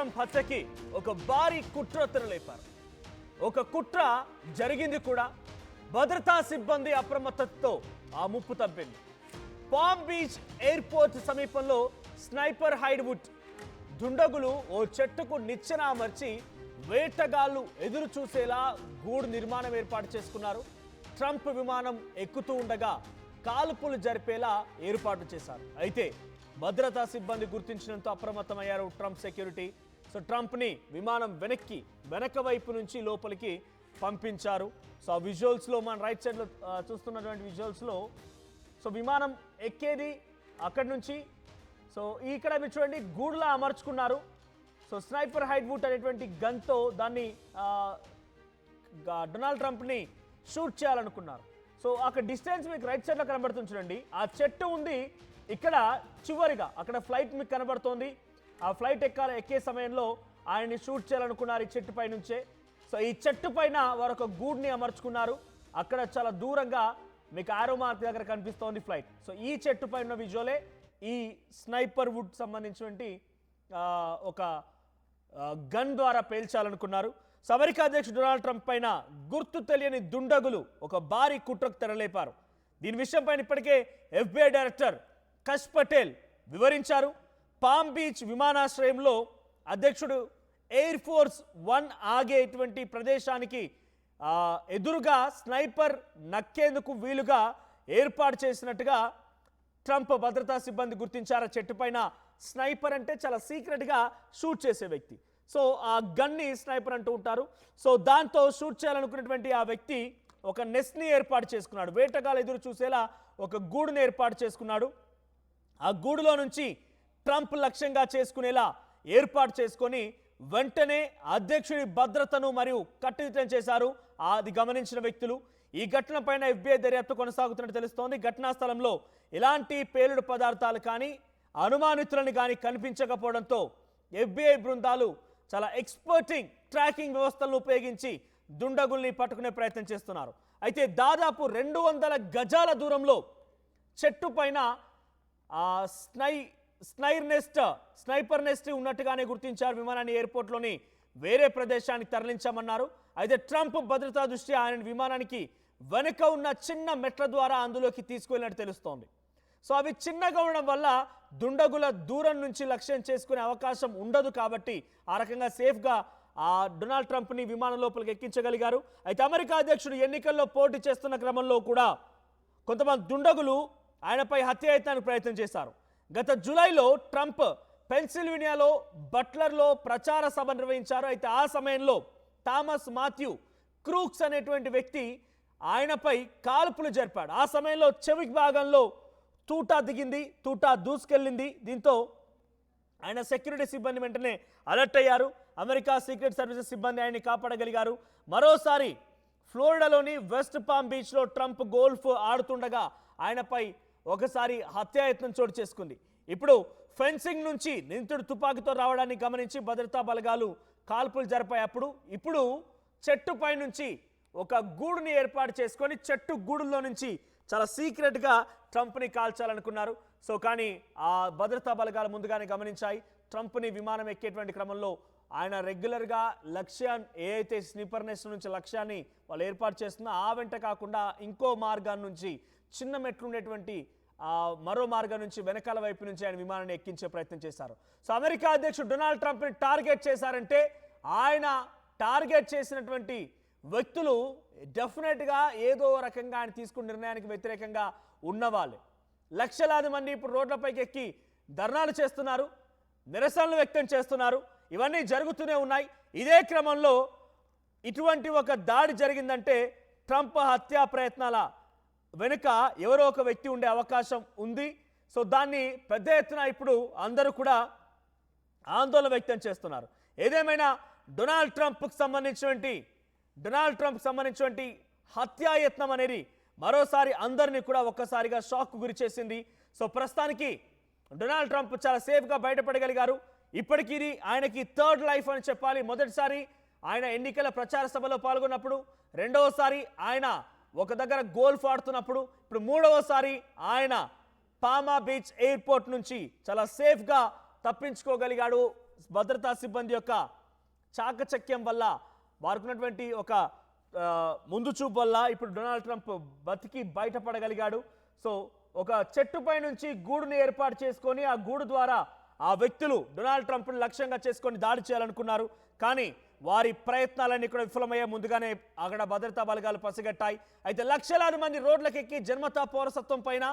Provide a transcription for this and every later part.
Trump హత్యకి ఒక భారీ కుట్ర తెరలేపారు. ఒక కుట్ర జరిగింది కూడా. భద్రతా సిబ్బంది అప్రమత్తతతో ఆ ముప్పు తప్పింది. పామ్ బీచ్ ఎయిర్పోర్ట్ సమీపంలో స్నైపర్ హైడ్వుడ్ దుండగులు ఓ చెట్టుకు నిచ్చెన అమర్చి వేటగాళ్లు ఎదురు చూసేలా గూడు నిర్మాణం ఏర్పాటు చేసుకున్నారు. ట్రంప్ విమానం ఎక్కుతూ ఉండగా కాల్పులు జరిపేలా ఏర్పాటు చేశారు. అయితే భద్రతా సిబ్బంది గుర్తించడంతో అప్రమత్తమయ్యారు ట్రంప్ సెక్యూరిటీ. సో ట్రంప్ని విమానం వెనక వైపు నుంచి లోపలికి పంపించారు. సో ఆ విజువల్స్లో మన రైట్ సైడ్లో చూస్తున్నటువంటి విజువల్స్లో సో విమానం ఎక్కేది అక్కడి నుంచి. సో ఇక్కడ మీరు చూడండి గూడులా అమర్చుకున్నారు. సో స్నైపర్ హైడ్వుడ్ అనేటువంటి గన్తో దాన్ని డొనాల్డ్ ట్రంప్ని షూట్ చేయాలనుకున్నారు. సో అక్కడ డిస్టెన్స్ మీకు రైట్ సైడ్లో కనబడుతుంది చూడండి. ఆ చెట్టు ఉంది ఇక్కడ చివరిగా, అక్కడ ఫ్లైట్ మీకు కనబడుతోంది. ఆ ఫ్లైట్ ఎక్కే సమయంలో ఆయన్ని షూట్ చేయాలనుకున్నారు ఈ చెట్టు పై నుంచే. సో ఈ చెట్టు పైన వారు ఒక గూడ్ని అమర్చుకున్నారు. అక్కడ చాలా దూరంగా మీకు ఆరో మార్క్ దగ్గర కనిపిస్తోంది ఫ్లైట్. సో ఈ చెట్టు పైన ఉన్న విజువలే ఈ స్నైపర్ వుడ్ సంబంధించినటువంటి ఒక గన్ ద్వారా పేల్చాలనుకున్నారు. సో అమెరికా అధ్యక్షుడు డొనాల్డ్ ట్రంప్ పైన గుర్తు తెలియని దుండగులు ఒక భారీ కుట్రకు తెరలేపారు. దీని విషయంపైన ఇప్పటికే FBI డైరెక్టర్ కష్ పటేల్ వివరించారు. పామ్ బీచ్ విమానాశ్రయంలో అధ్యక్షుడు ఎయిర్ ఫోర్స్ 1 ఆగేటువంటి ప్రదేశానికి ఎదురుగా స్నైపర్ నక్కేందుకు వీలుగా ఏర్పాటు చేసినట్టుగా ట్రంప్ భద్రతా సిబ్బంది గుర్తించారు. చెట్టు పైన స్నైపర్ అంటే చాలా సీక్రెట్గా షూట్ చేసే వ్యక్తి. సో ఆ గన్ని స్నైపర్ అంటూ ఉంటారు. సో దాంతో షూట్ చేయాలనుకున్నటువంటి ఆ వ్యక్తి ఒక నెస్ట్ని ఏర్పాటు చేసుకున్నాడు. వేటగాళ్ళు ఎదురు చూసేలా ఒక గూడుని ఏర్పాటు చేసుకున్నాడు. ఆ గూడులో నుంచి ట్రంప్ లక్ష్యంగా చేసుకునేలా ఏర్పాటు చేసుకొని వెంటనే అధ్యక్షుడి భద్రతను మరియు కట్టుదిట్టం చేశారు అది గమనించిన వ్యక్తులు. ఈ ఘటన పైన FBI దర్యాప్తు కొనసాగుతున్నట్టు తెలుస్తోంది. ఘటనా స్థలంలో ఎలాంటి పేలుడు పదార్థాలు కానీ అనుమానితులను కానీ కనిపించకపోవడంతో FBI బృందాలు చాలా ఎక్స్పర్టింగ్ ట్రాకింగ్ వ్యవస్థలను ఉపయోగించి దుండగుల్ని పట్టుకునే ప్రయత్నం చేస్తున్నారు. అయితే దాదాపు 200 గజాల దూరంలో చెట్టు పైన స్నైపర్ నెస్ట్ ఉన్నట్టుగానే గుర్తించారు. విమానాన్ని ఎయిర్పోర్ట్లోని వేరే ప్రదేశానికి తరలించామన్నారు. అయితే ట్రంప్ భద్రతా దృష్ట్యా ఆయన విమానానికి వెనుక ఉన్న చిన్న మెట్ల ద్వారా అందులోకి తీసుకువెళ్ళినట్టు తెలుస్తోంది. సో అవి చిన్నగా ఉండడం వల్ల దుండగుల దూరం నుంచి లక్ష్యం చేసుకునే అవకాశం ఉండదు. కాబట్టి ఆ రకంగా సేఫ్గా డొనాల్డ్ ట్రంప్ని విమానం లోపలికి ఎక్కించగలిగారు. అయితే అమెరికా అధ్యక్షుడు ఎన్నికల్లో పోటీ చేస్తున్న క్రమంలో కూడా కొంతమంది దుండగులు ఆయనపై హత్యాయత్నానికి ప్రయత్నం చేశారు. గత జూలైలో ట్రంప్ పెన్సిల్వేనియాలో బట్లర్లో ప్రచార సభ నిర్వహించారు. అయితే ఆ సమయంలో థామస్ మాథ్యూ క్రూక్స్ అనేటువంటి వ్యక్తి ఆయనపై కాల్పులు జరిపాడు. ఆ సమయంలో చెవి భాగంలో తూటా దిగింది, తూటా దూసుకెళ్ళింది. దీంతో ఆయన సెక్యూరిటీ సిబ్బంది వెంటనే అలర్ట్ అయ్యారు. అమెరికా సీక్రెట్ సర్వీసెస్ సిబ్బంది ఆయన్ని కాపాడగలిగారు. మరోసారి ఫ్లోరిడాలోని వెస్ట్ పామ్ బీచ్లో ట్రంప్ గోల్ఫ్ ఆడుతుండగా ఆయనపై ఒకసారి హత్యాయత్నం చోటు చేసుకుంది. ఇప్పుడు ఫెన్సింగ్ నుంచి నిందితుడు తుపాకీతో రావడాన్ని గమనించి భద్రతా బలగాలు కాల్పులు జరిపాయప్పుడు ఇప్పుడు చెట్టుపై నుంచి ఒక గూడుని ఏర్పాటు చేసుకొని చెట్టు గూడుల్లో నుంచి చాలా సీక్రెట్గా ట్రంప్ని కాల్చాలనుకున్నారు. సో కానీ ఆ భద్రతా బలగాలు ముందుగానే గమనించాయి. ట్రంప్ని విమానం ఎక్కేటువంటి క్రమంలో ఆయన రెగ్యులర్గా లక్ష్యాన్ని ఏదైతే స్నీపర్ నెస్ట్ నుంచి లక్ష్యాన్ని వాళ్ళు ఏర్పాటు చేస్తున్నా ఆ వెంట కాకుండా ఇంకో మార్గాన్ని నుంచి చిన్న మెట్లు ఉండేటువంటి మరో మార్గం నుంచి వెనకాల వైపు నుంచి ఆయన విమానాన్ని ఎక్కించే ప్రయత్నం చేశారు. సో అమెరికా అధ్యక్షుడు డొనాల్డ్ ట్రంప్ని టార్గెట్ చేశారంటే ఆయన టార్గెట్ చేసినటువంటి వ్యక్తులు డెఫినెట్గా ఏదో రకంగా ఆయన తీసుకున్న నిర్ణయానికి వ్యతిరేకంగా ఉన్నవాళ్ళే. లక్షలాది మంది ఇప్పుడు రోడ్లపైకి ఎక్కి ధర్నాలు చేస్తున్నారు, నిరసనలు వ్యక్తం చేస్తున్నారు. ఇవన్నీ జరుగుతూనే ఉన్నాయి. ఇదే క్రమంలో ఇటువంటి ఒక దాడి జరిగిందంటే ట్రంప్ హత్యా ప్రయత్నాల వెనుక ఎవరో ఒక వ్యక్తి ఉండే అవకాశం ఉంది. సో దాన్ని పెద్ద ఎత్తున ఇప్పుడు అందరూ కూడా ఆందోళన వ్యక్తం చేస్తున్నారు. ఏదేమైనా డొనాల్డ్ ట్రంప్కి సంబంధించినటువంటి హత్యాయత్నం అనేది మరోసారి అందరినీ కూడా ఒక్కసారిగా షాక్కు గురి చేసింది. సో ప్రస్తుతానికి డొనాల్డ్ ట్రంప్ చాలా సేఫ్గా బయటపడగలిగారు. ఇప్పటికీ ఆయనకి థర్డ్ లైఫ్ అని చెప్పాలి. మొదటిసారి ఆయన ఎన్నికల ప్రచార సభలో పాల్గొన్నప్పుడు, రెండవసారి ఆయన ఒక దగ్గర గోల్ఫ్ ఆడుతున్నప్పుడు, ఇప్పుడు మూడవసారి ఆయన పామా బీచ్ ఎయిర్పోర్ట్ నుంచి చాలా సేఫ్గా తప్పించుకోగలిగాడు. భద్రతా సిబ్బంది యొక్క చాకచక్యం వల్ల వారుకున్నటువంటి ఒక ముందు చూపు వల్ల ఇప్పుడు డొనాల్డ్ ట్రంప్ బతికి బయటపడగలిగాడు. సో ఒక చెట్టుపై నుంచి గూడుని ఏర్పాటు చేసుకొని ఆ గూడు ద్వారా ఆ వ్యక్తులు డొనాల్డ్ ట్రంప్ను లక్ష్యంగా చేసుకొని దాడి చేయాలనుకున్నారు. కానీ వారి ప్రయత్నాలన్నీ కూడా విఫలమయ్యే ముందుగానే అక్కడ భద్రతా బలగాలు పసిగట్టాయి. అయితే లక్షలాది మంది రోడ్లకెక్కి జన్మతా పౌరసత్వం పైన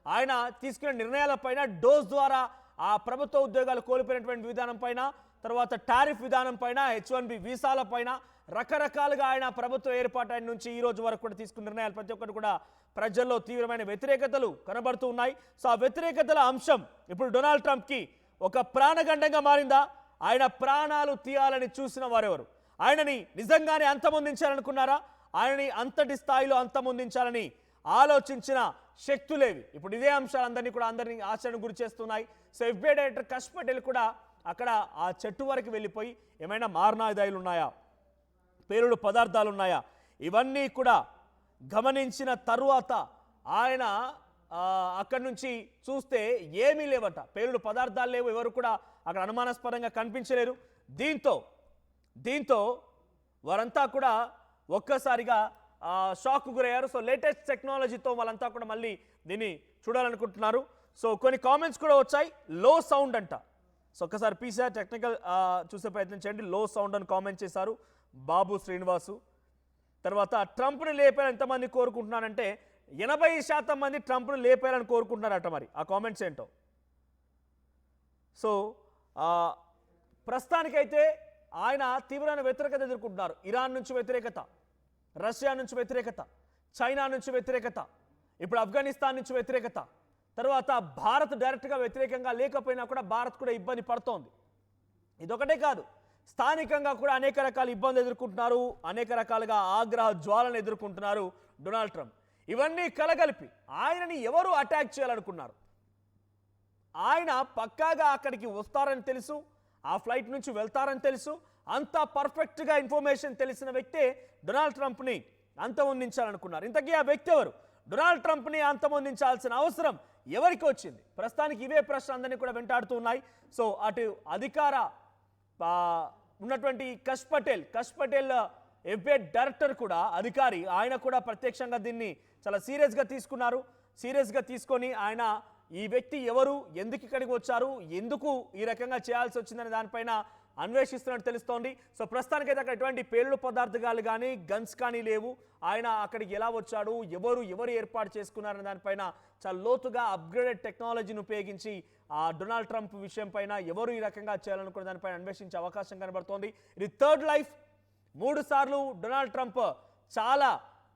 ఆయన తీసుకునే నిర్ణయాలపైన డోస్ ద్వారా ఆ ప్రభుత్వ ఉద్యోగాలు కోల్పోయినటువంటి విధానం పైన, తర్వాత టారిఫ్ విధానం పైన, H1B వీసాల పైన రకరకాలుగా ఆయన ప్రభుత్వ ఏర్పాటు నుంచి ఈ రోజు వరకు కూడా తీసుకున్న నిర్ణయాలు ప్రతి ఒక్కటి కూడా ప్రజల్లో తీవ్రమైన వ్యతిరేకతలు కనబడుతూ ఉన్నాయి. సో ఆ వ్యతిరేకతల అంశం ఇప్పుడు డొనాల్డ్ ట్రంప్కి ఒక ప్రాణగండంగా మారిందా? ఆయన ప్రాణాలు తీయాలని చూసిన వారెవరు? ఆయనని నిజంగానే అంతమొందించాలనుకున్నారా? ఆయనని అంతటి స్థాయిలో అంతమొందించాలని ఆలోచించిన శక్తులేవి? ఇప్పుడు ఇదే అంశాలందరినీ కూడా అందరినీ ఆశ్చర్యం గురి చేస్తున్నాయి. సో FBI డైరెక్టర్ కష్ పటేల్ కూడా అక్కడ ఆ చెట్టు వరకు వెళ్ళిపోయి ఏమైనా మారణాయుధాలు ఉన్నాయా, పేలుడు పదార్థాలు ఉన్నాయా, ఇవన్నీ కూడా గమనించిన తరువాత ఆయన అక్కడి నుంచి చూస్తే ఏమీ లేవట, పేలుడు పదార్థాలు లేవు, ఎవరు కూడా అక్కడ అనుమానాస్పదంగా కనిపించలేరు. దీంతో వారంతా కూడా ఒక్కసారిగా షాక్ గురయ్యారు. సో లేటెస్ట్ టెక్నాలజీతో వాళ్ళంతా కూడా మళ్ళీ దీన్ని చూడాలనుకుంటున్నారు. సో కొన్ని కామెంట్స్ కూడా వచ్చాయి, లో సౌండ్ అంట. సో ఒక్కసారి పీసీఆర్ టెక్నికల్ చూసే ప్రయత్నం చేయండి. లో సౌండ్ అని కామెంట్ చేశారు బాబు శ్రీనివాసు. తర్వాత ట్రంప్ను లేపాలని ఎంతమంది కోరుకుంటున్నారంటే 80% మంది ట్రంప్ను లేపాలని కోరుకుంటున్నారట. మరి ఆ కామెంట్స్ ఏంటో. సో ప్రస్తుతానికైతే ఆయన తీవ్రమైన వ్యతిరేకత ఎదుర్కొంటున్నారు. ఇరాన్ నుంచి వ్యతిరేకత, రష్యా నుంచి వ్యతిరేకత, చైనా నుంచి వ్యతిరేకత, ఇప్పుడు ఆఫ్ఘనిస్తాన్ నుంచి వ్యతిరేకత, తర్వాత భారత్ డైరెక్ట్గా వ్యతిరేకంగా లేకపోయినా కూడా భారత్ కూడా ఇబ్బంది పడుతోంది. ఇదొకటే కాదు, స్థానికంగా కూడా అనేక రకాల ఇబ్బందులు ఎదుర్కొంటున్నారు, అనేక రకాలుగా ఆగ్రహ జ్వాలను ఎదుర్కొంటున్నారు డొనాల్డ్ ట్రంప్. ఇవన్నీ కలగలిపి ఆయనని ఎవరు అటాక్ చేయాలనుకున్నారు? ఆయన పక్కాగా అక్కడికి వస్తారని తెలుసు, ఆ ఫ్లైట్ నుంచి వెళ్తారని తెలుసు, అంతా పర్ఫెక్ట్గా ఇన్ఫర్మేషన్ తెలిసిన వ్యక్తే డొనాల్డ్ ట్రంప్ని అంతమొందించాలనుకున్నారు. ఇంతకీ ఆ వ్యక్తి ఎవరు? డొనాల్డ్ ట్రంప్ని అంతమొందించాల్సిన అవసరం ఎవరికి వచ్చింది? ప్రస్తుతానికి ఇవే ప్రశ్నలు అందరినీ కూడా వెంటాడుతూ ఉన్నాయి. సో అటు అధికార ఉన్నటువంటి కష్ పటేల్ FBI డైరెక్టర్ కూడా అధికారి, ఆయన కూడా ప్రత్యక్షంగా దీన్ని చాలా సీరియస్గా తీసుకున్నారు. సీరియస్గా తీసుకొని ఆయన ఈ వ్యక్తి ఎవరు, ఎందుకు ఇక్కడికి వచ్చారు, ఎందుకు ఈ రకంగా చేయాల్సి వచ్చిందనే దానిపైన అన్వేషిస్తున్నట్టు తెలుస్తోంది. సో ప్రస్తుతానికైతే అక్కడ ఎటువంటి పేలుడు పదార్థాలు కానీ గన్స్ కానీ లేవు. ఆయన అక్కడికి ఎలా వచ్చాడు, ఎవరు ఏర్పాటు చేసుకున్నారనే దానిపైన చాలా లోతుగా అప్గ్రేడెడ్ టెక్నాలజీని ఉపయోగించి ఆ డొనాల్డ్ ట్రంప్ విషయం పైన ఎవరు ఈ రకంగా చేయాలనుకున్న దానిపైన అన్వేషించే అవకాశం కనబడుతోంది. ఇది థర్డ్ లైఫ్. 3 సార్లు డొనాల్డ్ ట్రంప్ చాలా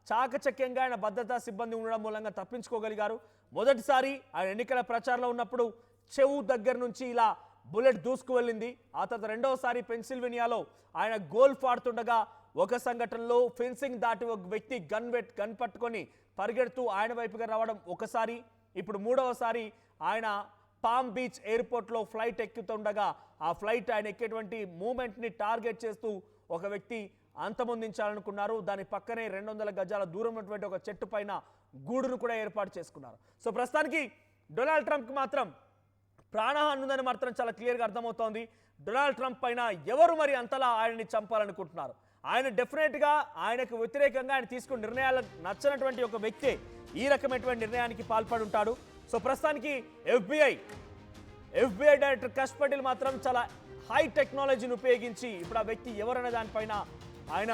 చాకచక్యంగా ఆయన భద్రతా సిబ్బంది ఉండడం మూలంగా తప్పించుకోగలిగారు. మొదటిసారి ఆయన ఎన్నికల ప్రచారంలో ఉన్నప్పుడు చెవు దగ్గర నుంచి ఇలా బుల్లెట్ దూసుకు వెళ్ళింది. ఆ తర్వాత రెండవసారి పెన్సిల్వేనియాలో ఆయన గోల్ఫ్ ఆడుతుండగా ఒక సంఘటనలో ఫెన్సింగ్ దాటి ఒక వ్యక్తి గన్ పట్టుకొని పరిగెడుతూ ఆయన వైపుగా రావడం ఒకసారి. ఇప్పుడు మూడవసారి ఆయన పామ్ బీచ్ ఎయిర్పోర్ట్లో ఫ్లైట్ ఎక్కుతుండగా ఆ ఫ్లైట్ ఆయన ఎక్కేటువంటి మూమెంట్ని టార్గెట్ చేస్తూ ఒక వ్యక్తి అంతమొందించాలనుకున్నారు. దాని పక్కనే 200 గజాల దూరం ఉన్నటువంటి ఒక చెట్టు పైన గూడును కూడా ఏర్పాటు చేసుకున్నారు. సో ప్రస్తుతానికి డొనాల్డ్ ట్రంప్కి మాత్రం ప్రాణహాని ఉందని మాత్రం చాలా క్లియర్గా అర్థమవుతోంది. డొనాల్డ్ ట్రంప్ పైన ఎవరు మరి అంతలా ఆయనని చంపాలనుకుంటున్నారు? ఆయన డెఫినెట్గా ఆయనకు వ్యతిరేకంగా ఆయన తీసుకున్న నిర్ణయాలు నచ్చనటువంటి ఒక వ్యక్తే ఈ రకమైనటువంటి నిర్ణయానికి పాల్పడి ఉంటాడు. సో ప్రస్తుతానికి FBI డైరెక్టర్ కష్ పటేల్ మాత్రం చాలా హై టెక్నాలజీని ఉపయోగించి ఇప్పుడు ఆ వ్యక్తి ఎవరనే దానిపైన ఆయన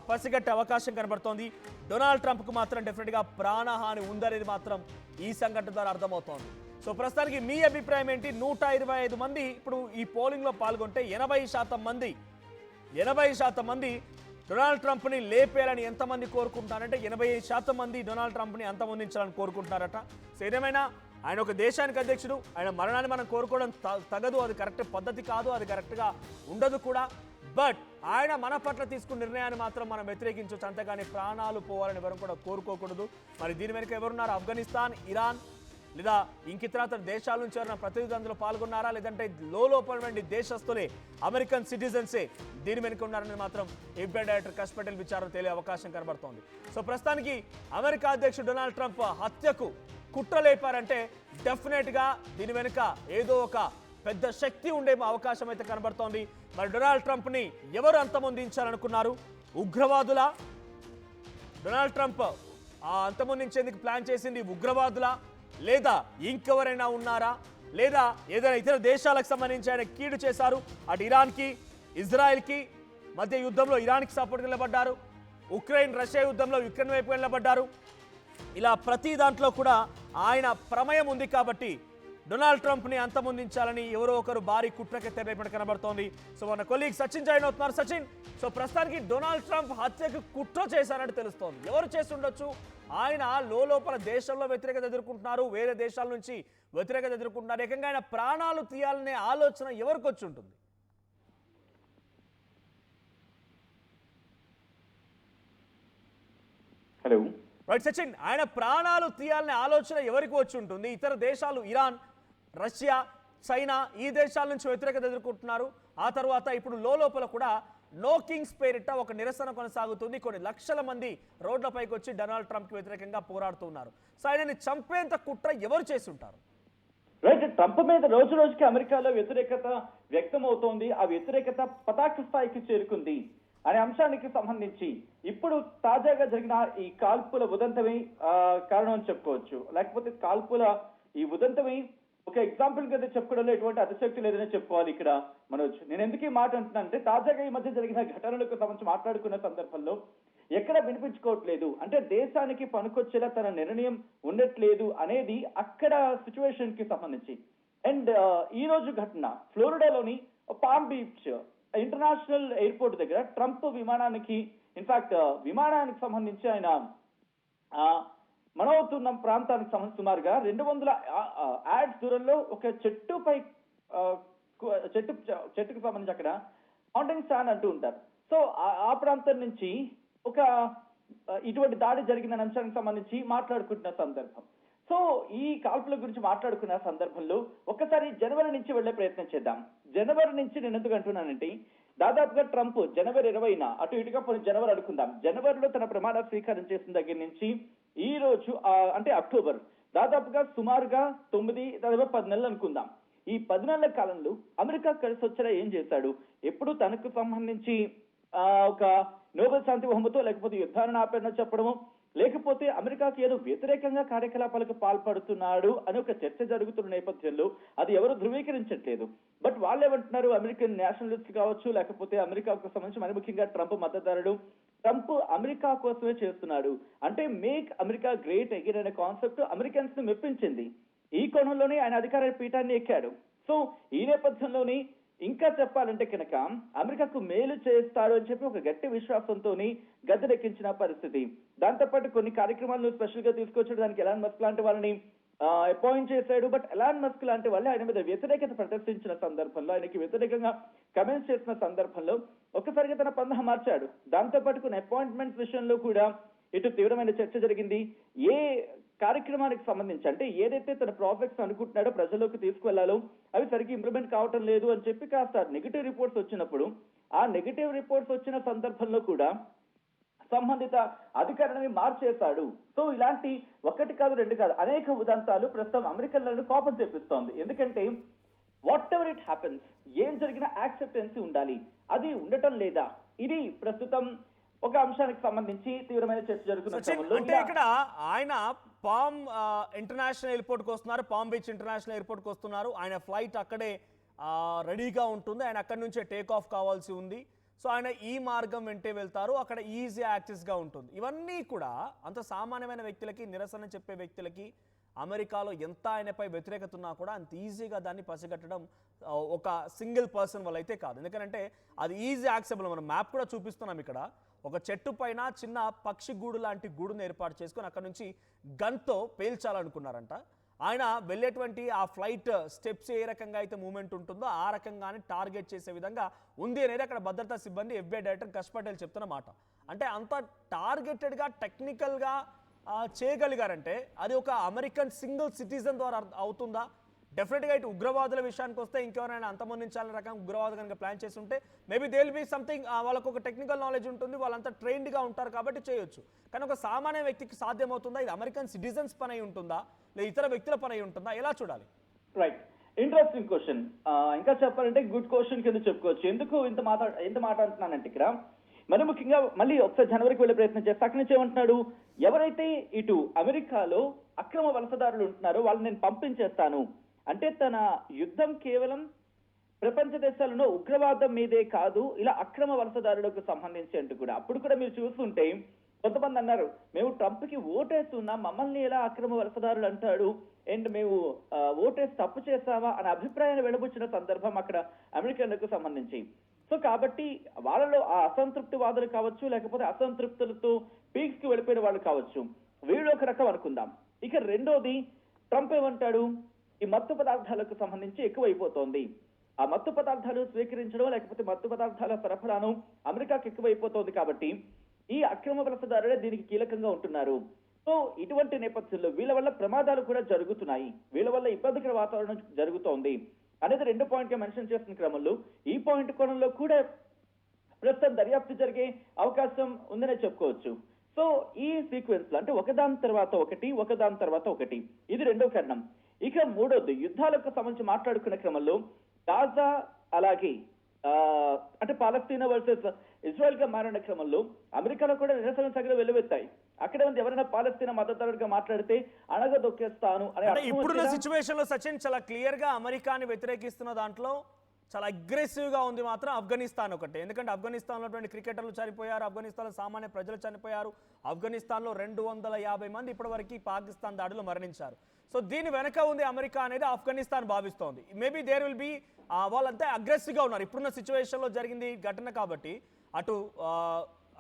పసిగట్టే అవకాశం కనబడుతోంది. డొనాల్డ్ ట్రంప్కు మాత్రం డెఫినెట్గా ప్రాణహాని ఉందనేది మాత్రం ఈ సంఘటన ద్వారా అర్థమవుతోంది. సో ప్రస్తుతానికి మీ అభిప్రాయం ఏంటి? 125 మంది ఇప్పుడు ఈ పోలింగ్లో పాల్గొంటే 80% మంది డొనాల్డ్ ట్రంప్ని లేపేయాలని ఎంతమంది కోరుకుంటున్నారంటే 85% మంది డొనాల్డ్ ట్రంప్ని అంతమొందించాలని కోరుకుంటున్నారట. సో ఏదేమైనా ఆయన ఒక దేశానికి అధ్యక్షుడు, ఆయన మరణాన్ని మనం కోరుకోవడం తగదు, అది కరెక్ట్ పద్ధతి కాదు, అది కరెక్ట్గా ఉండదు కూడా. బట్ ఆయన మన పట్ల తీసుకున్న నిర్ణయాన్ని మాత్రం మనం వ్యతిరేకించవచ్చు, అంతేగాని ప్రాణాలు పోవాలని ఎవరు కూడా కోరుకోకూడదు. మరి దీని వెనుక ఎవరున్నారు? ఆఫ్ఘనిస్తాన్, ఇరాన్ లేదా ఇంకితర దేశాల నుంచి ఎవరైనా ప్రతినిధులు అందులో పాల్గొన్నారా, లేదంటే లోపలటువంటి దేశస్తులే అమెరికన్ సిటిజన్సే దీని వెనుక ఉన్నారని మాత్రం FBI డైరెక్టర్ కష్ పటేల్ విచారణ తేలే అవకాశం కనబడుతోంది. సో ప్రస్తుతానికి అమెరికా అధ్యక్షుడు డొనాల్డ్ ట్రంప్ హత్యకు కుట్ర లేపారంటే డెఫినెట్గా దీని వెనుక ఏదో ఒక పెద్ద శక్తి ఉండే అవకాశం అయితే కనబడుతోంది. మరి డొనాల్డ్ ట్రంప్ని ఎవరు అంతమొందించాలనుకున్నారు? ఉగ్రవాదుల? డొనాల్డ్ ట్రంప్ అంతమొందించేందుకు ప్లాన్ చేసింది ఉగ్రవాదుల, లేదా ఇంకెవరైనా ఉన్నారా, లేదా ఏదైనా ఇతర దేశాలకు సంబంధించి ఆయన కీడు చేశారు? అటు ఇరాన్కి ఇజ్రాయెల్కి మధ్య యుద్ధంలో ఇరాన్కి సపోర్ట్ నిలబడ్డారు, ఉక్రెయిన్ రష్యా యుద్ధంలో యుక్రెయిన్ వైపు నిలబడ్డారు. ఇలా ప్రతి దాంట్లో కూడా ఆయన ప్రమేయం ఉంది కాబట్టి డొనాల్డ్ ట్రంప్ని అంతమొందించాలని ఎవరో ఒకరు భారీ కుట్రకి తెరలేపడి కనబడుతోంది. సో మన కొలీగ్ సచిన్ జాయిన్ అవుతున్నారు. సచిన్, సో ప్రస్తుతానికి డొనాల్డ్ ట్రంప్ హత్యకు కుట్ర చేశారని తెలుస్తోంది. ఎవరు చేసి ఉండొచ్చు? ఆయన లోపల దేశంలో వ్యతిరేకత ఎదుర్కొంటున్నారు, వేరే దేశాల నుంచి వ్యతిరేకత ఎదుర్కొంటున్నారు. ఏకంగా ఆయన ప్రాణాలు తీయాలనే ఆలోచన ఎవరికి వచ్చి ఉంటుంది? హలో రైట్ సచిన్, ఆయన ప్రాణాలు తీయాలనే ఆలోచన ఎవరికి వచ్చి ఉంటుంది? ఇతర దేశాలు ఇరాన్, రష్యా, చైనా ఈ దేశాల నుంచి వ్యతిరేకత ఎదుర్కొంటున్నారు. ఆ తర్వాత ఇప్పుడు లోపల కూడా నో కింగ్స్ పేరిట ఒక నిరసన కొనసాగుతుంది. కొన్ని లక్షల మంది రోడ్లపైకి వచ్చి డొనాల్డ్ ట్రంప్కి వ్యతిరేకంగా పోరాడుతున్నారు. సో ఆయనని చంపేంత కుట్ర ఎవరు చేసి ఉంటారు? రైట్, ట్రంప్ మీద రోజు రోజుకి అమెరికాలో వ్యతిరేకత వ్యక్తం అవుతోంది. ఆ వ్యతిరేకత పతాక స్థాయికి చేరుకుంది అనే అంశానికి సంబంధించి ఇప్పుడు తాజాగా జరిగిన ఈ కాల్పుల ఉదంతమే కారణం అని చెప్పుకోవచ్చు. లేకపోతే కాల్పుల ఈ ఉదంతమే ఒక ఎగ్జాంపుల్ కింద చెప్పుకోవడంలో ఎటువంటి అతిశక్తి లేదని చెప్పుకోవాలి. ఇక్కడ మనోజ్, నేను ఎందుకు ఈ మాట అంటున్నానంటే తాజాగా ఈ మధ్య జరిగిన ఘటనలకు సంబంధించి మాట్లాడుకున్న సందర్భంలో ఎక్కడ వినిపించుకోవట్లేదు, అంటే దేశానికి పనికొచ్చేలా తన నిర్ణయం ఉండట్లేదు అనేది అక్కడ సిచ్యువేషన్ కి సంబంధించి. అండ్ ఈ రోజు ఘటన ఫ్లోరిడాలోని పామ్ బీచ్ ఇంటర్నేషనల్ ఎయిర్పోర్ట్ దగ్గర ట్రంప్ విమానానికి ఇన్ఫాక్ట్ విమానానికి సంబంధించి ఆయన మనవుతున్న ప్రాంతానికి సంబంధించి సుమారుగా 200 యాడ్స్ దూరంలో ఒక చెట్టుపై చెట్టుకు సంబంధించి అక్కడ మౌంటైన్ స్టాన్ అంటూ ఉంటారు. సో ఆ ప్రాంతం నుంచి ఒక ఇటువంటి దాడి జరిగిన అంశానికి సంబంధించి మాట్లాడుకుంటున్న సందర్భం. సో ఈ కాల్పుల గురించి మాట్లాడుకున్న సందర్భంలో ఒక్కసారి జనవరి నుంచి వెళ్లే ప్రయత్నం చేద్దాం. జనవరి నుంచి నేను ఎందుకు అంటున్నానంటే దాదాపుగా ట్రంప్ జనవరి 20న అటు ఇటుగా జనవరి అనుకుందాం, జనవరిలో తన ప్రమాణ స్వీకారం చేసిన దగ్గర నుంచి ఈ రోజు అంటే అక్టోబర్ దాదాపుగా సుమారుగా 10 నెలలు అనుకుందాం. ఈ 10 నెలల కాలంలో అమెరికా కలిసి వచ్చేలా ఏం చేశాడు? ఎప్పుడు తనకు సంబంధించి ఒక నోబెల్ శాంతి బహుమతో లేకపోతే యుద్ధాన్ని ఆపేనో చెప్పడము, లేకపోతే అమెరికాకి ఏదో వ్యతిరేకంగా కార్యకలాపాలకు పాల్పడుతున్నాడు అని ఒక చర్చ జరుగుతున్న నేపథ్యంలో అది ఎవరు ధృవీకరించట్లేదు. బట్ వాళ్ళు ఏమంటున్నారు, అమెరికన్ నేషనలిస్ట్ కావచ్చు, లేకపోతే అమెరికాకు సంబంధించి మరి ముఖ్యంగా ట్రంప్ మద్దతుదారుడు, ట్రంప్ అమెరికా కోసమే చేస్తున్నాడు, అంటే మేక్ అమెరికా గ్రేట్ అగైన్ అనే కాన్సెప్ట్ అమెరికన్స్ ను మెప్పించింది. ఈ కోణంలోనే ఆయన అధికార పీఠాన్ని ఎక్కాడు. సో ఈ నేపథ్యంలోని ఇంకా చెప్పాలంటే కనుక అమెరికాకు మేలు చేస్తాడు అని చెప్పి ఒక గట్టి విశ్వాసంతో గద్దెనెక్కించిన పరిస్థితి. దాంతోపాటు కొన్ని కార్యక్రమాలను స్పెషల్ గా తీసుకొచ్చాడు. దానికి ఎలాన్ మస్క్ లాంటి వాళ్ళని అపాయింట్ చేశాడు. బట్ ఎలాన్ మస్క్ లాంటి వాళ్ళు ఆయన మీద వ్యతిరేకత ప్రదర్శించిన సందర్భంలో, ఆయనకి వ్యతిరేకంగా కమెంట్స్ చేసిన సందర్భంలో ఒక్కసారిగా తన పందహ మార్చాడు. దాంతోపాటు కొన్ని అపాయింట్మెంట్స్ విషయంలో కూడా ఇటు తీవ్రమైన చర్చ జరిగింది. ఏ కార్యక్రమానికి సంబంధించి అంటే ఏదైతే తన ప్రాజెక్ట్స్ అనుకుంటున్నాడో ప్రజల్లోకి తీసుకువెళ్లాలో అవి సరిగ్గా ఇంప్లిమెంట్ కావటం లేదు అని చెప్పి కాస్త నెగిటివ్ రిపోర్ట్స్ వచ్చినప్పుడు, ఆ నెగిటివ్ రిపోర్ట్స్ వచ్చిన సందర్భంలో కూడా సంబంధిత అధికారిని మార్చేశాడు. సో ఇలాంటి ఒకటి కాదు రెండు కాదు అనేక ఉదంతాలు ప్రస్తుతం అమెరికన్లను కోపం తెప్పిస్తోంది. ఎందుకంటే వాట్ ఎవర్ ఇట్ హ్యాపెన్స్, ఏం జరిగినా యాక్సెప్టెన్సీ ఉండాలి, అది ఉండటం లేదా, ఇది ప్రస్తుతం ఒక అంశానికి సంబంధించి తీవ్రమైన చర్చ జరుగుతున్న ఇక్కడ ఆయన పామ్ ఇంటర్నేషనల్ ఎయిర్పోర్ట్ కు వస్తున్నారు, పామ్ బీచ్ ఇంటర్నేషనల్ ఎయిర్పోర్ట్ కు వస్తున్నారు. ఆయన ఫ్లైట్ అక్కడే రెడీగా ఉంటుంది, ఆయన అక్కడి నుంచే టేక్ ఆఫ్ కావాల్సి ఉంది. సో ఆయన ఈ మార్గం వెంటే వెళ్తారు, అక్కడ ఈజీ యాక్సెస్గా ఉంటుంది. ఇవన్నీ కూడా అంత సామాన్యమైన వ్యక్తులకి, నిరసన చెప్పే వ్యక్తులకి అమెరికాలో ఎంత ఆయనపై వ్యతిరేకత ఉన్నా కూడా అంత ఈజీగా దాన్ని పసిగట్టడం ఒక సింగిల్ పర్సన్ వల్ల అయితే కాదు. ఎందుకంటే అది ఈజీ యాక్సెబుల్. మనం మ్యాప్ కూడా చూపిస్తున్నాం. ఇక్కడ ఒక చెట్టు పైన చిన్న పక్షి గూడు లాంటి గూడును ఏర్పాటు చేసుకొని అక్కడ నుంచి గన్తో పేల్చాలనుకున్నారంట. ఆయన వెళ్ళేటువంటి ఆ ఫ్లైట్ స్టెప్స్ ఏ రకంగా అయితే మూవ్మెంట్ ఉంటుందో ఆ రకంగానే టార్గెట్ చేసే విధంగా ఉంది అనేది అక్కడ భద్రతా సిబ్బంది FBI డైరెక్టర్ కష్ పటేల్ చెప్తున్న మాట. అంటే అంత టార్గెటెడ్గా టెక్నికల్గా చేయగలిగారంటే అది ఒక అమెరికన్ సింగిల్ సిటిజన్ ద్వారా అవుతుందా? డెఫినెట్గా ఇటు ఉగ్రవాదుల విషయానికి వస్తే ఇంకెవరైనా అంతమొందించాలని రకం ఉగ్రవాదు కనుక ప్లాన్ చేసి ఉంటే maybe they will be something, వాళ్ళకు ఒక టెక్నికల్ నాలెడ్జ్ ఉంటుంది, వాళ్ళంతా ట్రైన్డ్గా ఉంటారు కాబట్టి చేయొచ్చు. కానీ ఒక సామాన్య వ్యక్తికి సాధ్యమవుతుందా? ఇది అమెరికన్ సిటిజన్స్ పని అయి ఉంటుందా, లేదా ఇతర వ్యక్తుల పని అయి ఉంటుందా? ఎలా చూడాలి? Right, interesting question. ఇంకా చెప్పాలంటే గుడ్ క్వశ్చన్ కింద చెప్పుకోవచ్చు. ఎందుకు ఇంత మాట అంటున్నానంటే ఇక్కడ మరి ముఖ్యంగా మళ్ళీ ఒకసారి జనవరికి వెళ్ళే ప్రయత్నం చేస్తే అక్కడి నుంచి ఏమంటున్నాడు, ఎవరైతే ఇటు అమెరికాలో అక్రమ వలసదారులు ఉంటున్నారో వాళ్ళని నేను పంపించేస్తాను అంటే తన యుద్ధం కేవలం ప్రపంచ దేశాలలో ఉగ్రవాదం మీదే కాదు, ఇలా అక్రమ వలసదారులకు సంబంధించి అంటూ కూడా. అప్పుడు కూడా మీరు చూస్తుంటే కొంతమంది అన్నారు, మేము ట్రంప్ కి ఓటేస్తున్నాం, మమ్మల్ని ఎలా అక్రమ వలసదారులు అంటాడు, అండ్ మేము ఓటేసి తప్పు చేస్తావా అనే అభిప్రాయాన్ని వెలుబుచ్చిన సందర్భం అక్కడ అమెరికన్లకు సంబంధించి. సో కాబట్టి వాళ్ళలో ఆ అసంతృప్తి వాదులు కావచ్చు, లేకపోతే అసంతృప్తులతో పీక్స్ కి వెళ్ళిపోయిన వాళ్ళు కావచ్చు, వీళ్ళు ఒక రకం అనుకుందాం. ఇక రెండోది, ట్రంప్ ఏమంటాడు, ఈ మత్తు పదార్థాలకు సంబంధించి ఎక్కువైపోతోంది, ఆ మత్తు పదార్థాలు స్వీకరించడం లేకపోతే మత్తు పదార్థాల సరఫరాను అమెరికాకి ఎక్కువైపోతోంది, కాబట్టి ఈ అక్రమ వలసదారులే దీనికి కీలకంగా ఉంటున్నారు. సో ఇటువంటి నేపథ్యంలో వీళ్ళ వల్ల ప్రమాదాలు కూడా జరుగుతున్నాయి, వీళ్ళ వల్ల ఇబ్బందికర వాతావరణం జరుగుతోంది అనేది 2 పాయింట్గా మెన్షన్ చేస్తున్న క్రమంలో ఈ పాయింట్ కోణంలో కూడా ప్రస్తుతం దర్యాప్తు జరిగే అవకాశం ఉందనే చెప్పుకోవచ్చు. సో ఈ సీక్వెన్స్ లో అంటే ఒకదాని తర్వాత ఒకటి ఇది రెండో కారణం. ఇక మూడోది, యుద్ధాలకు సంబంధించి మాట్లాడుకునే క్రమంలో గాజా అలాగే అంటే పాలస్తీనా వర్సెస్ ఇజ్రాయెల్ గా మారిన క్రమంలో అమెరికాలో కూడా నిరసన సగలు వెలువెత్తాయి. అక్కడే ఉంది ఎవరైనా పాలస్తీనా మద్దతుదారుడిగా మాట్లాడితే అణగదొక్కేస్తాను అనే ఇప్పుడున్న సిచ్యువేషన్ లో సచిన్ చాలా క్లియర్ గా అమెరికాని వ్యతిరేకిస్తున్న దాంట్లో చాలా అగ్రెసివ్ గా ఉంది మాత్రం ఆఫ్ఘనిస్తాన్ ఒకటి. ఎందుకంటే ఆఫ్ఘనిస్తాన్ లో క్రికెటర్లు చనిపోయారు, ఆఫ్ఘనిస్తాన్ లో సామాన్య ప్రజలు చనిపోయారు, ఆఫ్ఘనిస్తాన్ లో 250 మంది ఇప్పటివరకు పాకిస్తాన్ దాడిలో మరణించారు. సో దీని వెనక ఉంది అమెరికా అనేది ఆఫ్ఘనిస్తాన్ భావిస్తోంది. మేబీ దేర్ విల్ బి వాళ్ళంతా అగ్రెసివ్ గా ఉన్నారు ఇప్పుడున్న సిచ్యువేషన్ లో జరిగింది ఘటన కాబట్టి. అటు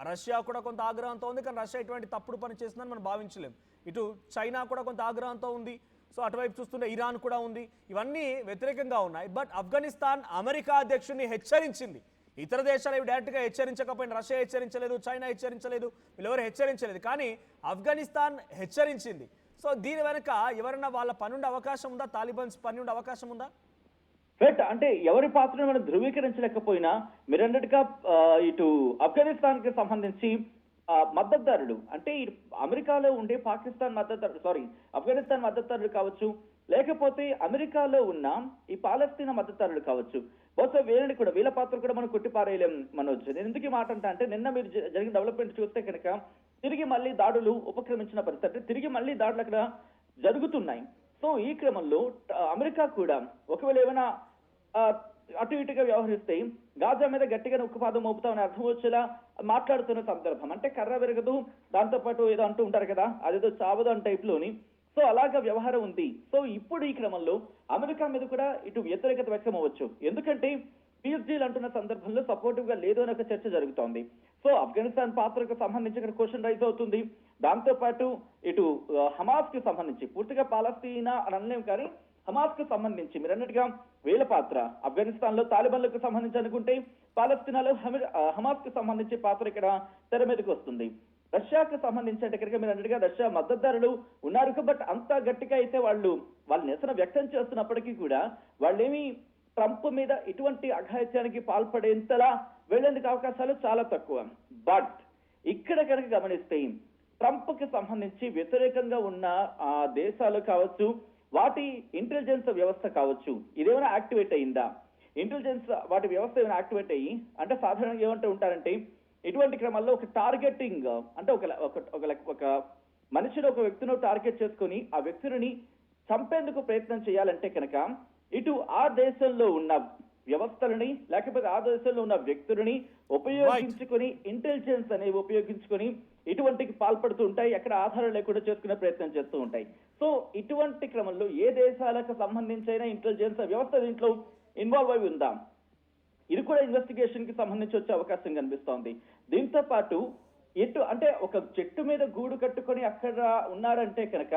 రష్యా కూడా కొంత ఆగ్రహంతో ఉంది, కానీ రష్యా ఇటువంటి తప్పుడు పని చేస్తుందని మనం భావించలేం. ఇటు చైనా కూడా కొంత ఆగ్రహంతో ఉంది, సో అటువైపు చూస్తుంటే ఇరాన్ కూడా ఉంది. ఇవన్నీ వ్యతిరేకంగా ఉన్నాయి. బట్ ఆఫ్ఘనిస్తాన్ అమెరికా అధ్యక్షుడిని హెచ్చరించింది. ఇతర దేశాలు ఇవి డైరెక్ట్గా హెచ్చరించకపోయినా, రష్యా హెచ్చరించలేదు, చైనా హెచ్చరించలేదు, వీళ్ళెవరు హెచ్చరించలేదు, కానీ ఆఫ్ఘనిస్తాన్ హెచ్చరించింది. సో దీని వెనక ఎవరైనా వాళ్ళ పని ఉండే అవకాశం ఉందా, తాలిబాన్స్ పని ఉండే అవకాశం ఉందా? రైట్, అంటే ఎవరి పాత్రను మనం ధృవీకరించలేకపోయినా మీరు అన్నట్టుగా ఇటు ఆఫ్ఘనిస్తాన్ కి సంబంధించి మద్దతుదారులు అంటే అమెరికాలో ఉండే పాకిస్తాన్ మద్దతుదారులు ఆఫ్ఘనిస్తాన్ మద్దతుదారులు కావచ్చు, లేకపోతే అమెరికాలో ఉన్న ఈ పాలస్తీనా మద్దతుదారులు కావచ్చు, బహుశా వీళ్ళ పాత్ర కూడా మనం కొట్టిపారేయలేం మనోజ్. నేను ఎందుకు ఈ మాట అంటే నిన్న మీరు జరిగిన డెవలప్మెంట్ చూస్తే కనుక తిరిగి మళ్ళీ దాడులు ఉపక్రమించిన పరిస్థితి, అంటే తిరిగి మళ్ళీ దాడులు అక్కడ జరుగుతున్నాయి. సో ఈ క్రమంలో అమెరికా కూడా ఒకవేళ ఏమైనా అటు ఇటుగా వ్యవహరిస్తే గాజా మీద గట్టిగా ఉక్కుపాదం మోపుతామని అర్థం వచ్చేలా మాట్లాడుతున్న సందర్భం. అంటే కర్ర విరగదు, దాంతోపాటు ఏదో అంటూ ఉంటారు కదా, అదేదో చావదు అని టైప్ లోని. సో అలాగా వ్యవహారం ఉంది. సో ఇప్పుడు ఈ క్రమంలో అమెరికా మీద కూడా ఇటు వ్యతిరేకత వ్యక్తం అవ్వచ్చు, ఎందుకంటే పీస్ డీల్ అంటున్న సందర్భంలో సపోర్టివ్ గా లేదు అని ఒక చర్చ జరుగుతోంది. సో ఆఫ్ఘనిస్తాన్ పాత్రకు సంబంధించి ఇక్కడ క్వశ్చన్ రైజ్ అవుతుంది. దాంతో పాటు ఇటు హమాస్ కి సంబంధించి, పూర్తిగా పాలస్తీనా అని అనలేం కానీ హమాస్ కు సంబంధించి మీరు అన్నట్టుగా వీళ్ళ పాత్ర, ఆఫ్ఘనిస్తాన్ లో తాలిబాన్లకు సంబంధించి అనుకుంటే పాలస్తీనాలో హమాస్ కు సంబంధించి పాత్ర ఇక్కడ తెర మీదకి వస్తుంది. రష్యాకు సంబంధించి అంటే కనుక మీరు అన్నట్టుగా రష్యా మద్దతుదారులు ఉన్నారు, బట్ అంత గట్టిగా అయితే వాళ్ళు నిరసన వ్యక్తం చేస్తున్నప్పటికీ కూడా వాళ్ళేమి ట్రంప్ మీద ఇటువంటి అఘాయిత్యానికి పాల్పడేంతలా వెళ్లేందుకు అవకాశాలు చాలా తక్కువ. బట్ ఇక్కడ కనుక గమనిస్తే ట్రంప్ కి సంబంధించి వ్యతిరేకంగా ఉన్న ఆ దేశాలు కావచ్చు, వాటి ఇంటెలిజెన్స్ వ్యవస్థ కావచ్చు, ఇదేమైనా యాక్టివేట్ అయిందా, ఇంటెలిజెన్స్ వాటి వ్యవస్థ ఏమైనా యాక్టివేట్ అయ్యి, అంటే సాధారణంగా ఏమంటూ ఉంటారంటే ఇటువంటి క్రమంలో ఒక టార్గెటింగ్ అంటే ఒక మనిషిని ఒక వ్యక్తిని టార్గెట్ చేసుకుని ఆ వ్యక్తిని చంపేందుకు ప్రయత్నం చేయాలంటే కనుక ఇటు ఆ దేశంలో ఉన్న వ్యవస్థలని లేకపోతే ఆ దేశంలో ఉన్న వ్యక్తులని ఉపయోగించుకొని ఇంటెలిజెన్స్ అనేవి ఉపయోగించుకొని ఇటువంటికి పాల్పడుతూ ఉంటాయి, ఎక్కడ ఆధారం లేకుండా చేసుకునే ప్రయత్నం చేస్తూ ఉంటాయి. సో ఇటువంటి క్రమంలో ఏ దేశాలకు సంబంధించిన ఇంటెలిజెన్స్ వ్యవస్థ దీంట్లో ఇన్వాల్వ్ అయి ఉందా, ఇది కూడా ఇన్వెస్టిగేషన్ కి సంబంధించి వచ్చే అవకాశం కనిపిస్తోంది. దీంతో పాటు అంటే ఒక చెట్టు మీద గూడు కట్టుకొని అక్కడ ఉన్నారంటే కనుక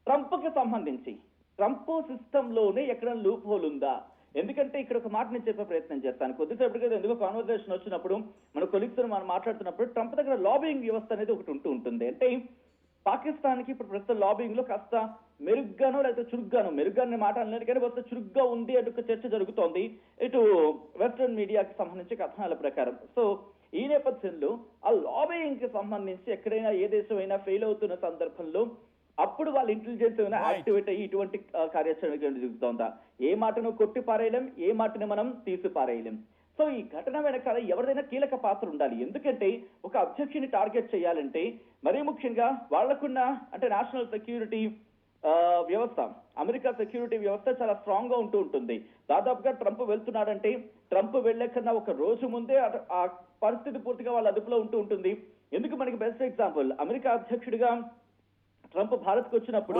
ట్రంప్ కి సంబంధించి ట్రంప్ సిస్టమ్ లోనే ఎక్కడ లూప్ హోల్ ఉందా, ఎందుకంటే ఇక్కడ ఒక మాట నేను చెప్పే ప్రయత్నం చేస్తాను. కొద్దిసేపటిగా ఎందుకో కాన్వర్సేషన్ వచ్చినప్పుడు మన కొలీగ్స్ మనం మాట్లాడుతున్నప్పుడు ట్రంప్ దగ్గర లాబింగ్ వ్యవస్థ అనేది ఒకటి ఉంటుంది. అంటే పాకిస్తాన్ కి ఇప్పుడు ప్రస్తుతం లాబింగ్ లో కాస్త మెరుగ్గానో లేకపోతే చురుగ్గానో, మెరుగ్గానే మాట అనలేదు కానీ వస్తే చురుగ్గా ఉంది అంటే ఒక చర్చ జరుగుతోంది ఇటు వెస్ట్రన్ మీడియాకి సంబంధించి కథనాల ప్రకారం. సో ఈ నేపథ్యంలో ఆ లాబింగ్ కి సంబంధించి ఎక్కడైనా ఏ దేశమైనా ఫెయిల్ అవుతున్న సందర్భంలో అప్పుడు వాళ్ళ ఇంటెలిజెన్స్ ఏమైనా యాక్టివేట్ అయ్యి ఇటువంటి కార్యాచరణకు దిగుతోందా? ఏ మాటను కొట్టి పారేయలేం, ఏ మాటను మనం తీసి పారేయలేం. సో ఈ ఘటన వెనకాల ఎవరిదైనా కీలక పాత్ర ఉండాలి. ఎందుకంటే ఒక అధ్యక్షుని టార్గెట్ చేయాలంటే మరీ ముఖ్యంగా వాళ్లకున్న అంటే నేషనల్ సెక్యూరిటీ వ్యవస్థ, అమెరికా సెక్యూరిటీ వ్యవస్థ చాలా స్ట్రాంగ్ గా ఉంటుంది. దాదాపుగా ట్రంప్ వెళ్తున్నాడంటే ట్రంప్ వెళ్లే కన్నా ఒక రోజు ముందే ఆ పరిస్థితి పూర్తిగా వాళ్ళ అదుపులో ఉంటుంది. ఎందుకు మనకి బెస్ట్ ఎగ్జాంపుల్ అమెరికా అధ్యక్షుడిగా ట్రంప్ భారత్ కు వచ్చినప్పుడు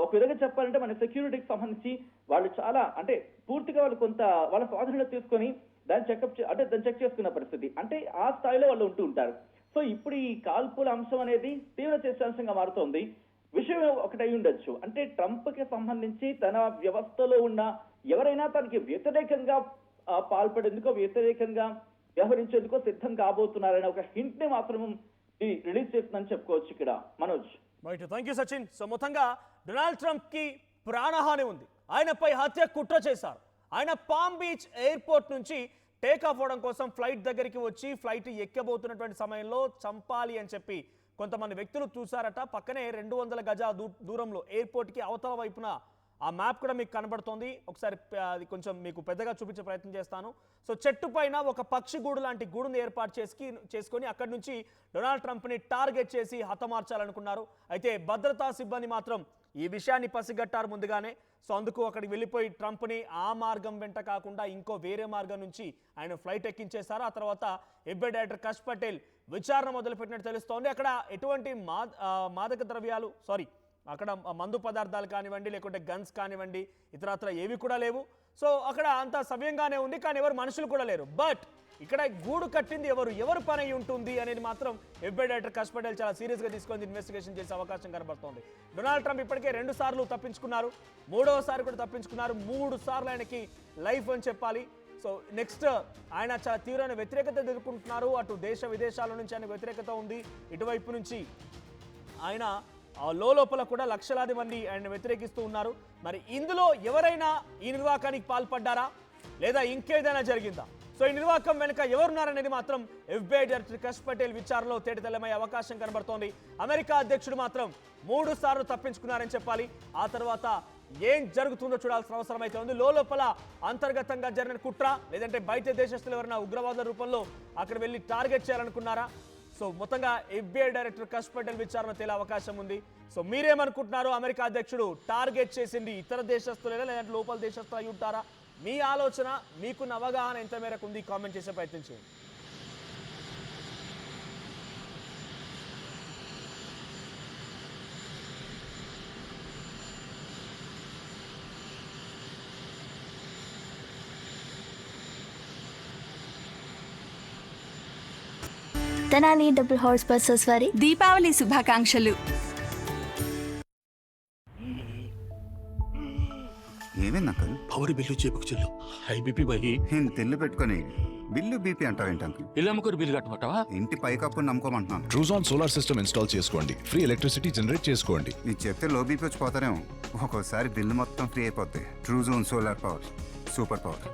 ఒక విధంగా చెప్పాలంటే మన సెక్యూరిటీకి సంబంధించి వాళ్ళు చాలా అంటే పూర్తిగా వాళ్ళు కొంత వాళ్ళ స్వాధీనంలో తీసుకొని దాన్ని చెక్ చేసుకున్న పరిస్థితి, అంటే ఆ స్థాయిలో వాళ్ళు ఉంటారు. సో ఇప్పుడు ఈ కాల్పుల అంశం అనేది తీవ్ర చర్చాంశంగా మారుతోంది. విషయం ఒకటి అయి ఉండొచ్చు, అంటే ట్రంప్ కి సంబంధించి తన వ్యవస్థలో ఉన్న ఎవరైనా తనకి వ్యతిరేకంగా పాల్పడేందుకో వ్యతిరేకంగా వ్యవహరించేందుకో సిద్ధం కాబోతున్నారనే ఒక హింట్ ని మాత్రం రిలీజ్ చేస్తుందని చెప్పుకోవచ్చు ఇక్కడ Manoj. Right, thank you Sachin. So మొత్తంగా డొనాల్డ్ ట్రంప్ కి ప్రాణహాని ఉంది. ఆయనపై హత్య కుట్ర చేశారు. ఆయన పామ్ బీచ్ ఎయిర్పోర్ట్ నుంచి టేక్ ఆఫ్ అవడం కోసం ఫ్లైట్ దగ్గరికి వచ్చి ఫ్లైట్ ఎక్కబోతున్నటువంటి సమయంలో చంపాలి అని చెప్పి కొంతమంది వ్యక్తులు చూశారట. పక్కనే 200 గజాల దూరంలో ఎయిర్పోర్ట్కి అవతల వైపున ఆ మ్యాప్ కూడా మీకు కనబడుతోంది. ఒకసారి అది కొంచెం మీకు పెద్దగా చూపించే ప్రయత్నం చేస్తాను. సో చెట్టు పైన ఒక పక్షి గూడు లాంటి గూడును ఏర్పాటు చేసుకొని అక్కడి నుంచి డొనాల్డ్ ట్రంప్ని టార్గెట్ చేసి హతమార్చాలనుకున్నారు. అయితే భద్రతా సిబ్బంది మాత్రం ఈ విషయాన్ని పసిగట్టారు ముందుగానే. సో అందుకు అక్కడికి వెళ్ళిపోయి ట్రంప్ని ఆ మార్గం వెంట కాకుండా ఇంకో వేరే మార్గం నుంచి ఆయన ఫ్లైట్ ఎక్కించేశారు. ఆ తర్వాత FBI డైరెక్టర్ కష్ పటేల్ విచారణ మొదలుపెట్టినట్టు తెలుస్తోంది. అక్కడ ఎటువంటి మాదక ద్రవ్యాలు అక్కడ మందు పదార్థాలు కానివ్వండి, లేకుంటే గన్స్ కానివ్వండి, ఇతరత్ర ఏవి కూడా లేవు. సో అక్కడ అంతా సవ్యంగానే ఉంది, కానీ ఎవరు మనుషులు కూడా లేరు. బట్ ఇక్కడ గూడు కట్టింది ఎవరు పని అయి ఉంటుంది అనేది మాత్రం FBI డైరెక్టర్ కష్ పటేల్ చాలా సీరియస్గా తీసుకొని ఇన్వెస్టిగేషన్ చేసే అవకాశం కనబడుతోంది. డొనాల్డ్ ట్రంప్ ఇప్పటికే 2 సార్లు తప్పించుకున్నారు, 3వసారి కూడా తప్పించుకున్నారు. 3 సార్లు ఆయనకి లైఫ్ అని చెప్పాలి. సో నెక్స్ట్ ఆయన చాలా తీవ్రమైన వ్యతిరేకత ఎదుర్కొంటున్నారు. అటు దేశ విదేశాల నుంచి ఆయనకు వ్యతిరేకత ఉంది, ఇటువైపు నుంచి ఆయన లోపల కూడా లక్షలాది మంది ఆయన వ్యతిరేకిస్తూ ఉన్నారు. మరి ఇందులో ఎవరైనా ఈ నిర్వాకానికి పాల్పడ్డారా లేదా ఇంకేదైనా జరిగిందా? సో ఈ నిర్వాకం వెనుక ఎవరున్నారనేది మాత్రం FBI డైరెక్టర్ కష్ పటేల్ విచారణలో తేటతెల్లమయ్యే అవకాశం కనబడుతోంది. అమెరికా అధ్యక్షుడు మాత్రం 3 సార్లు తప్పించుకున్నారని చెప్పాలి. ఆ తర్వాత ఏం జరుగుతుందో చూడాల్సిన అవసరం అయితే ఉంది. లోపల అంతర్గతంగా జరిగిన కుట్ర, లేదంటే బయట దేశస్తులు ఎవరైనా ఉగ్రవాద రూపంలో అక్కడ వెళ్ళి టార్గెట్ చేయాలనుకున్నారా? సో మొత్తంగా FBI డైరెక్టర్ కష్ పటేల్ విచారణ తేలే అవకాశం ఉంది. సో మీరేమనుకుంటున్నారు? అమెరికా అధ్యక్షుడు టార్గెట్ చేసింది ఇతర దేశస్తులేనా లేదంటే లోపల దేశస్తులు అయి ఉంటారా? మీ ఆలోచన, మీకున్న అవగాహన ఎంత మేరకు ఉంది? కామెంట్ చేసే ప్రయత్నం చేయండి. తెనాలి డబుల్ హార్స్ బస్సెస్ వారి దీపావళి శుభాకాంక్షలు. ఏమైంది అంకల్? పవర్ బిల్లు చేపుకు చెల్లు హై బీపీ బై తెల్లు పెట్టుకొని బిల్లు బీపీ అంటావేంటి అంకుల్? ఇల్లు అమ్ముకొని బిల్లు కట్టమంటావా? ఇంటి పైకప్పు నమ్ముకోమంటున్నాను. ట్రూజాన్ సోలార్ సిస్టమ్ ఇన్స్టాల్ చేసుకోండి, ఫ్రీ ఎలక్ట్రిసిటీ జనరేట్ చేసుకోండి. నీకు చెప్తే లో బీపీ వచ్చి పోతారేమో, ఒక్కోసారి బిల్లు మొత్తం ఫ్రీ అయిపోతాయి. Truzon solar power, super power.